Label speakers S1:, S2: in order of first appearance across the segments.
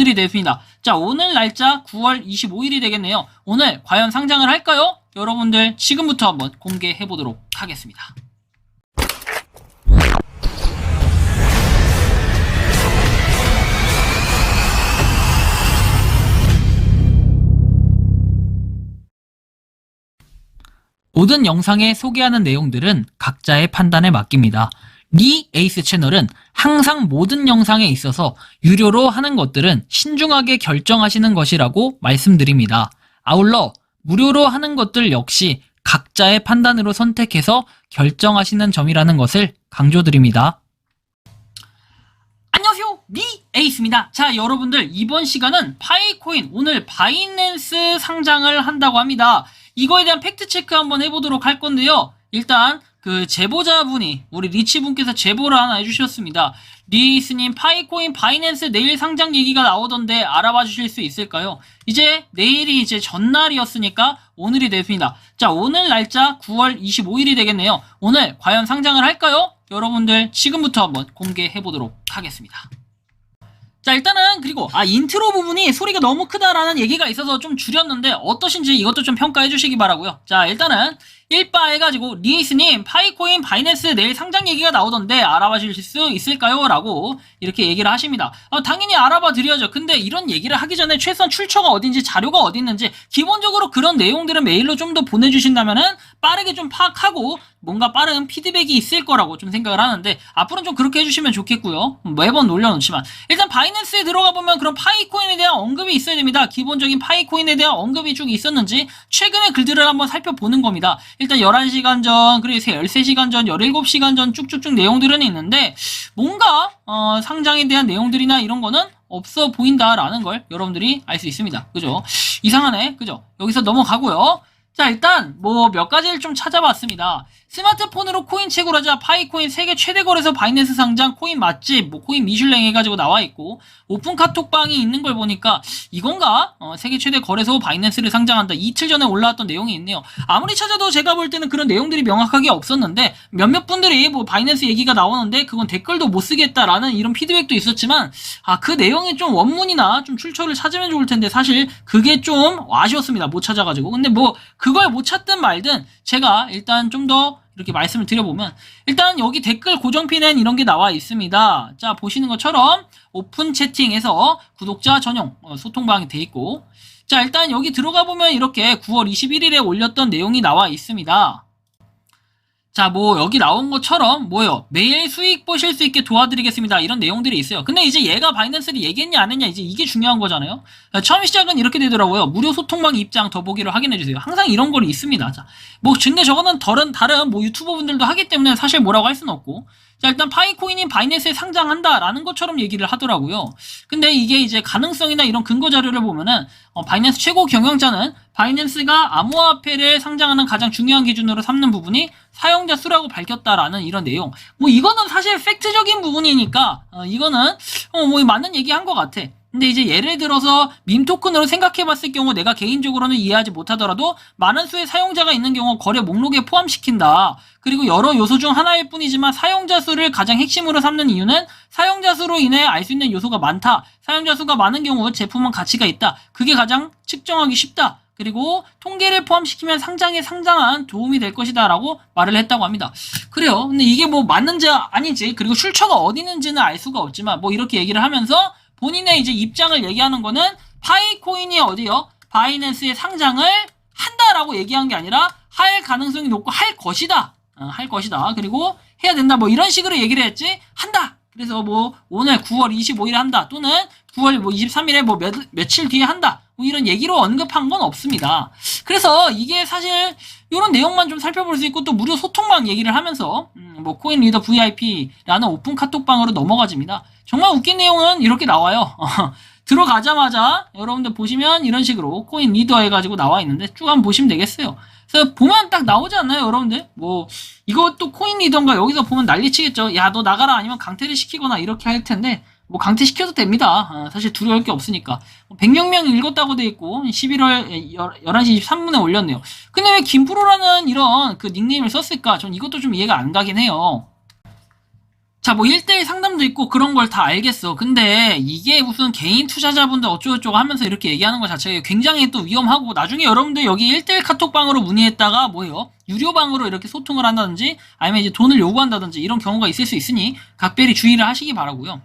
S1: 오늘이 됐습니다. 자, 오늘 날짜 9월 25일이 되겠네요. 오늘 과연 상장을 할까요? 여러분들 지금부터 한번 공개해 보도록 하겠습니다. 모든 영상에 소개하는 내용들은 각자의 판단에 맡깁니다. 리 에이스 채널은 항상 모든 영상에 있어서 유료로 하는 것들은 신중하게 결정하시는 것이라고 말씀드립니다. 아울러 무료로 하는 것들 역시 각자의 판단으로 선택해서 결정하시는 점이라는 것을 강조드립니다. 안녕하세요, 리 에이스입니다. 자, 여러분들 이번 시간은 파이코인 오늘 바이낸스 상장을 한다고 합니다. 이거에 대한 팩트체크 한번 해보도록 할 건데요. 일단 그 제보자분이 우리 리치분께서 제보를 하나 해주셨습니다. 리에이스님, 파이코인 바이낸스 내일 상장 얘기가 나오던데 알아봐 주실 수 있을까요? 이제 내일이 이제 전날이었으니까 오늘이 됐습니다. 자, 오늘 날짜 9월 25일이 되겠네요. 오늘 과연 상장을 할까요? 여러분들 지금부터 한번 공개해 보도록 하겠습니다. 자, 일단은 그리고 인트로 부분이 소리가 너무 크다라는 얘기가 있어서 좀 줄였는데 어떠신지 이것도 좀 평가해 주시기 바라고요. 자, 일단은 1바 해가지고 리에이스님, 파이코인 바이낸스 내일 상장 얘기가 나오던데 알아봐 주실 수 있을까요? 라고 이렇게 얘기를 하십니다. 당연히 알아봐 드려야죠. 근데 이런 얘기를 하기 전에 최소한 출처가 어딘지 자료가 어디 있는지 기본적으로 그런 내용들은 메일로 좀 더 보내주신다면은 빠르게 좀 파악하고 뭔가 빠른 피드백이 있을 거라고 좀 생각을 하는데 앞으로는 좀 그렇게 해주시면 좋겠고요. 매번 올려놓지만 일단 바이낸스에 들어가 보면 그런 파이코인에 대한 언급이 있어야 됩니다. 기본적인 파이코인에 대한 언급이 쭉 있었는지 최근의 글들을 한번 살펴보는 겁니다. 일단 11시간 전, 그리고 13시간 전, 17시간 전 쭉쭉쭉 내용들은 있는데 뭔가 상장에 대한 내용들이나 이런 거는 없어 보인다라는 걸 여러분들이 알 수 있습니다. 그죠? 이상하네. 그죠? 여기서 넘어가고요. 자, 일단 뭐 몇 가지를 좀 찾아봤습니다. 스마트폰으로 코인 채굴하자, 파이코인 세계 최대 거래소 바이낸스 상장, 코인 맛집, 뭐 코인 미슐랭 해가지고 나와 있고 오픈 카톡방이 있는 걸 보니까 이건가? 세계 최대 거래소 바이낸스를 상장한다. 이틀 전에 올라왔던 내용이 있네요. 아무리 찾아도 제가 볼 때는 그런 내용들이 명확하게 없었는데 몇몇 분들이 뭐 바이낸스 얘기가 나오는데 그건 댓글도 못 쓰겠다라는 이런 피드백도 있었지만 그 내용이 좀 원문이나 좀 출처를 찾으면 좋을 텐데 사실 그게 좀 아쉬웠습니다. 못 찾아가지고. 근데 뭐 그걸 못 찾든 말든 제가 일단 좀 더 이렇게 말씀을 드려보면 일단 여기 댓글 고정핀엔 이런 게 나와 있습니다. 자, 보시는 것처럼 오픈 채팅에서 구독자 전용 소통방이 돼 있고 자, 일단 여기 들어가 보면 이렇게 9월 21일에 올렸던 내용이 나와 있습니다. 자, 뭐 여기 나온 것처럼 뭐요? 매일 수익 보실 수 있게 도와드리겠습니다. 이런 내용들이 있어요. 근데 이제 얘가 바이낸스를 얘기했냐 안 했냐 이제 이게 중요한 거잖아요. 처음 시작은 이렇게 되더라고요. 무료 소통방 입장 더보기를 확인해 주세요. 항상 이런 걸 있습니다. 자, 뭐 근데 저거는 다른 뭐 유튜버 분들도 하기 때문에 사실 뭐라고 할 수는 없고. 자, 일단 파이코인이 바이낸스에 상장한다라는 것처럼 얘기를 하더라고요. 근데 이게 이제 가능성이나 이런 근거 자료를 보면은 바이낸스 최고 경영자는 바이낸스가 암호화폐를 상장하는 가장 중요한 기준으로 삼는 부분이 사용자 수라고 밝혔다라는 이런 내용. 뭐 이거는 사실 팩트적인 부분이니까 이거는 뭐 맞는 얘기 한 것 같아. 근데 이제 예를 들어서 밈 토큰으로 생각해봤을 경우 내가 개인적으로는 이해하지 못하더라도 많은 수의 사용자가 있는 경우 거래 목록에 포함시킨다. 그리고 여러 요소 중 하나일 뿐이지만 사용자 수를 가장 핵심으로 삼는 이유는 사용자 수로 인해 알 수 있는 요소가 많다. 사용자 수가 많은 경우 제품은 가치가 있다. 그게 가장 측정하기 쉽다. 그리고 통계를 포함시키면 상장한 도움이 될 것이다 라고 말을 했다고 합니다. 그래요. 근데 이게 뭐 맞는지 아닌지 그리고 출처가 어디 있는지는 알 수가 없지만 뭐 이렇게 얘기를 하면서 본인의 이제 입장을 얘기하는 거는 파이코인이 어디요? 바이낸스에 상장을 한다라고 얘기한 게 아니라 할 가능성이 높고 할 것이다. 할 것이다. 그리고 해야 된다. 뭐 이런 식으로 얘기를 했지 한다. 그래서 뭐 오늘 9월 25일에 한다. 또는 9월 뭐 23일에 뭐 며칠 뒤에 한다. 뭐 이런 얘기로 언급한 건 없습니다. 그래서 이게 사실 이런 내용만 좀 살펴볼 수 있고 또 무료 소통방 얘기를 하면서 뭐 코인 리더 VIP라는 오픈 카톡방으로 넘어가집니다. 정말 웃긴 내용은 이렇게 나와요. 들어가자마자 여러분들 보시면 이런 식으로 코인 리더 해가지고 나와 있는데 쭉 한번 보시면 되겠어요. 그래서 보면 딱 나오지 않나요, 여러분들? 뭐 이것도 코인 리더인가 여기서 보면 난리치겠죠. 야, 너 나가라 아니면 강퇴를 시키거나 이렇게 할 텐데 뭐 강퇴시켜도 됩니다. 사실 두려울 게 없으니까. 100명 읽었다고 돼 있고 11월 11시 23분에 올렸네요. 근데 왜 김프로라는 이런 그 닉네임을 썼을까? 전 이것도 좀 이해가 안 가긴 해요. 자, 뭐 1대1 상담도 있고 그런 걸 다 알겠어. 근데 이게 무슨 개인 투자자분들 어쩌고저쩌고 하면서 이렇게 얘기하는 것 자체가 굉장히 또 위험하고, 나중에 여러분들 여기 1대1 카톡방으로 문의했다가 뭐예요? 유료방으로 이렇게 소통을 한다든지 아니면 이제 돈을 요구한다든지 이런 경우가 있을 수 있으니 각별히 주의를 하시기 바라고요.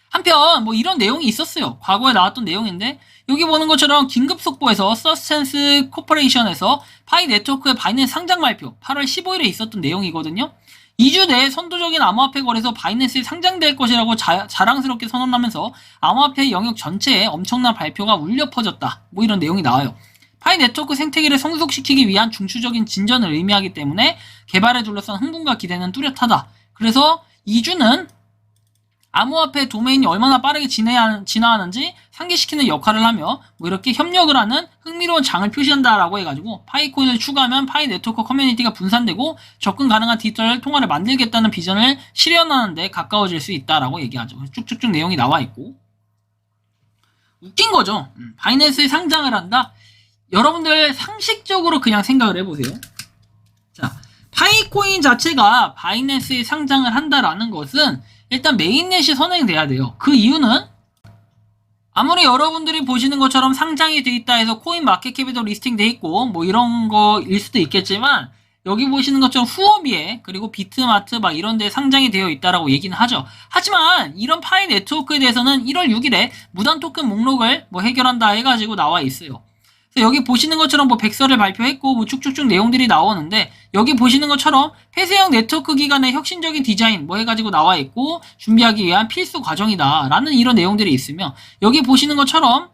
S1: 한편 뭐 이런 내용이 있었어요. 과거에 나왔던 내용인데, 여기 보는 것처럼 긴급 속보에서 서스텐스 코퍼레이션에서 파이 네트워크의 바이낸스 상장 발표 8월 15일에 있었던 내용이거든요. 2주 내에 선도적인 암호화폐 거래소 바이낸스에 상장될 것이라고 자랑스럽게 선언하면서 암호화폐 영역 전체에 엄청난 발표가 울려 퍼졌다. 뭐 이런 내용이 나와요. 파이 네트워크 생태계를 성숙시키기 위한 중추적인 진전을 의미하기 때문에 개발에 둘러싼 흥분과 기대는 뚜렷하다. 그래서 2주는 암호화폐 도메인이 얼마나 빠르게 진화하는지 상기시키는 역할을 하며 뭐 이렇게 협력을 하는 흥미로운 장을 표시한다라고 해가지고, 파이코인을 추가하면 파이 네트워크 커뮤니티가 분산되고 접근 가능한 디지털 통화를 만들겠다는 비전을 실현하는 데 가까워질 수 있다라고 얘기하죠. 쭉쭉쭉 내용이 나와 있고, 웃긴 거죠. 바이낸스에 상장을 한다? 여러분들 상식적으로 그냥 생각을 해보세요. 자, 파이코인 자체가 바이낸스에 상장을 한다라는 것은 일단 메인넷이 선행돼야 돼요. 그 이유는 아무리 여러분들이 보시는 것처럼 상장이 돼 있다 해서 코인 마켓캡에도 리스팅 돼 있고 뭐 이런 거일 수도 있겠지만, 여기 보시는 것처럼 후오비에 그리고 비트마트 막 이런 데 상장이 되어 있다라고 얘기는 하죠. 하지만 이런 파이 네트워크에 대해서는 1월 6일에 무단 토큰 목록을 뭐 해결한다 해가지고 나와 있어요. 그래서 여기 보시는 것처럼 뭐 백서를 발표했고 뭐 쭉쭉쭉 내용들이 나오는데, 여기 보시는 것처럼 폐쇄형 네트워크 기반의 혁신적인 디자인 뭐 해가지고 나와 있고 준비하기 위한 필수 과정이다 라는 이런 내용들이 있으며, 여기 보시는 것처럼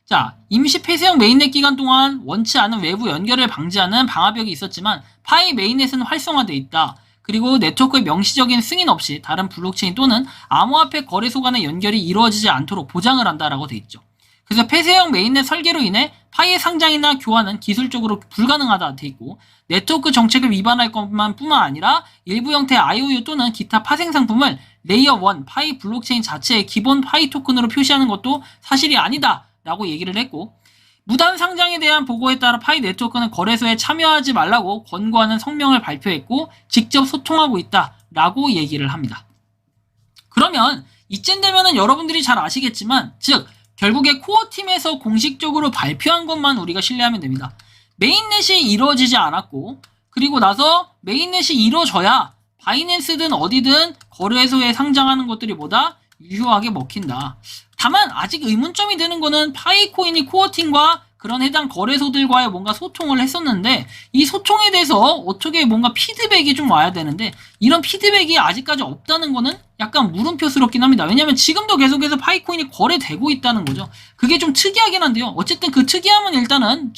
S1: 자, 임시 폐쇄형 메인넷 기간 동안 원치 않은 외부 연결을 방지하는 방화벽이 있었지만 파이 메인넷은 활성화돼 있다. 그리고 네트워크의 명시적인 승인 없이 다른 블록체인 또는 암호화폐 거래소 간의 연결이 이루어지지 않도록 보장을 한다라고 돼 있죠. 그래서 폐쇄형 메인넷 설계로 인해 파이의 상장이나 교환은 기술적으로 불가능하다 돼 있고, 네트워크 정책을 위반할 것만 뿐만 아니라 일부 형태의 IOU 또는 기타 파생 상품을 레이어 1 파이 블록체인 자체의 기본 파이 토큰으로 표시하는 것도 사실이 아니다 라고 얘기를 했고, 무단 상장에 대한 보고에 따라 파이 네트워크는 거래소에 참여하지 말라고 권고하는 성명을 발표했고 직접 소통하고 있다 라고 얘기를 합니다. 그러면 이쯤 되면은 여러분들이 잘 아시겠지만, 즉 결국에 코어팀에서 공식적으로 발표한 것만 우리가 신뢰하면 됩니다. 메인넷이 이루어지지 않았고, 그리고 나서 메인넷이 이루어져야 바이낸스든 어디든 거래소에 상장하는 것들이 보다 유효하게 먹힌다. 다만 아직 의문점이 드는 거는 파이코인이 코어팀과 그런 해당 거래소들과의 뭔가 소통을 했었는데, 이 소통에 대해서 어떻게 뭔가 피드백이 좀 와야 되는데 이런 피드백이 아직까지 없다는 거는 약간 물음표스럽긴 합니다. 왜냐면 지금도 계속해서 파이코인이 거래되고 있다는 거죠. 그게 좀 특이하긴 한데요. 어쨌든 그 특이함은 일단은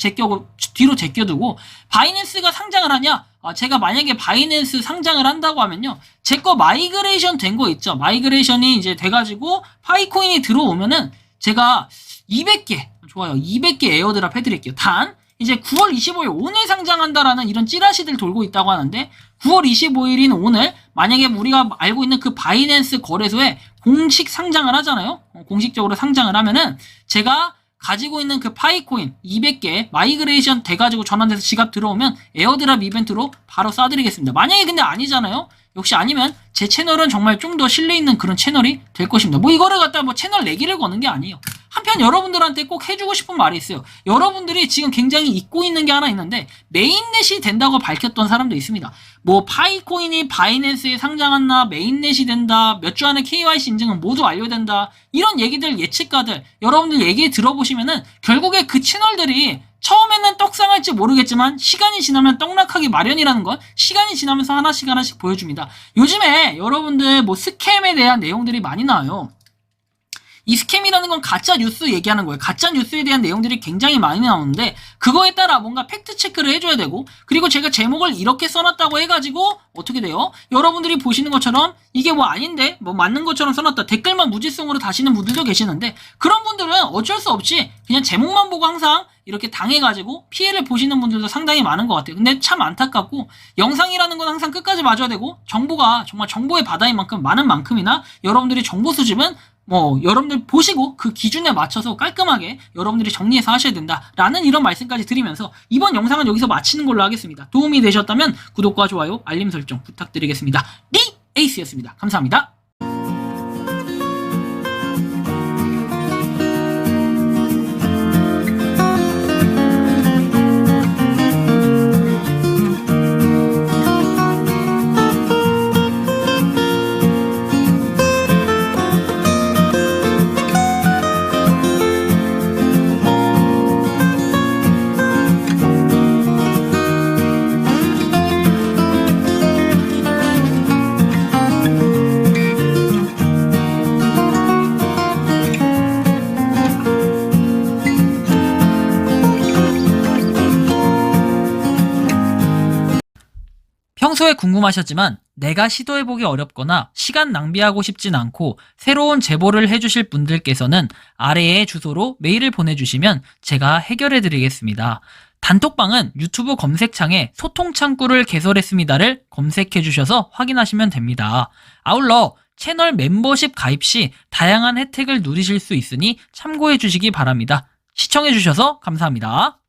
S1: 뒤로 제껴두고, 바이낸스가 상장을 하냐? 제가 만약에 바이낸스 상장을 한다고 하면요, 제 거 마이그레이션 된 거 있죠. 마이그레이션이 이제 돼가지고 파이코인이 들어오면은 제가 200개, 좋아요, 200개 에어드랍 해드릴게요. 단 이제 9월 25일 오늘 상장한다라는 이런 찌라시들 돌고 있다고 하는데, 9월 25일인 오늘 만약에 우리가 알고 있는 그 바이낸스 거래소에 공식 상장을 하잖아요. 공식적으로 상장을 하면은 제가 가지고 있는 그 파이코인 200개 마이그레이션 돼가지고 전환돼서 지갑 들어오면 에어드랍 이벤트로 바로 쏴드리겠습니다. 만약에 근데 아니잖아요. 역시 아니면 제 채널은 정말 좀 더 신뢰 있는 그런 채널이 될 것입니다. 뭐 이거를 갖다 뭐 채널 내기를 거는 게 아니에요. 한편 여러분들한테 꼭 해주고 싶은 말이 있어요. 여러분들이 지금 굉장히 잊고 있는 게 하나 있는데, 메인넷이 된다고 밝혔던 사람도 있습니다. 뭐 파이코인이 바이낸스에 상장한다, 메인넷이 된다, 몇 주 안에 KYC 인증은 모두 완료된다, 이런 얘기들, 예측가들 여러분들 얘기 들어보시면은 결국에 그 채널들이 처음에는 떡상할지 모르겠지만 시간이 지나면 떡락하기 마련이라는 건 시간이 지나면서 하나씩 보여줍니다. 요즘에 여러분들 뭐 스캠에 대한 내용들이 많이 나와요. 이 스캠이라는 건 가짜 뉴스 얘기하는 거예요. 가짜 뉴스에 대한 내용들이 굉장히 많이 나오는데, 그거에 따라 뭔가 팩트 체크를 해줘야 되고, 그리고 제가 제목을 이렇게 써놨다고 해가지고 어떻게 돼요? 여러분들이 보시는 것처럼 이게 뭐 아닌데 뭐 맞는 것처럼 써놨다, 댓글만 무지성으로 다시는 분들도 계시는데, 그런 분들은 어쩔 수 없이 그냥 제목만 보고 항상 이렇게 당해가지고 피해를 보시는 분들도 상당히 많은 것 같아요. 근데 참 안타깝고, 영상이라는 건 항상 끝까지 봐줘야 되고, 정보가 정말 정보의 바다인 만큼 많은 만큼이나 여러분들이 정보 수집은 뭐 여러분들 보시고 그 기준에 맞춰서 깔끔하게 여러분들이 정리해서 하셔야 된다라는 이런 말씀까지 드리면서 이번 영상은 여기서 마치는 걸로 하겠습니다. 도움이 되셨다면 구독과 좋아요, 알림 설정 부탁드리겠습니다. 에이스였습니다. 감사합니다. 평소에 궁금하셨지만 내가 시도해보기 어렵거나 시간 낭비하고 싶진 않고 새로운 제보를 해주실 분들께서는 아래의 주소로 메일을 보내주시면 제가 해결해드리겠습니다. 단톡방은 유튜브 검색창에 소통창구를 개설했습니다를 검색해주셔서 확인하시면 됩니다. 아울러 채널 멤버십 가입 시 다양한 혜택을 누리실 수 있으니 참고해주시기 바랍니다. 시청해주셔서 감사합니다.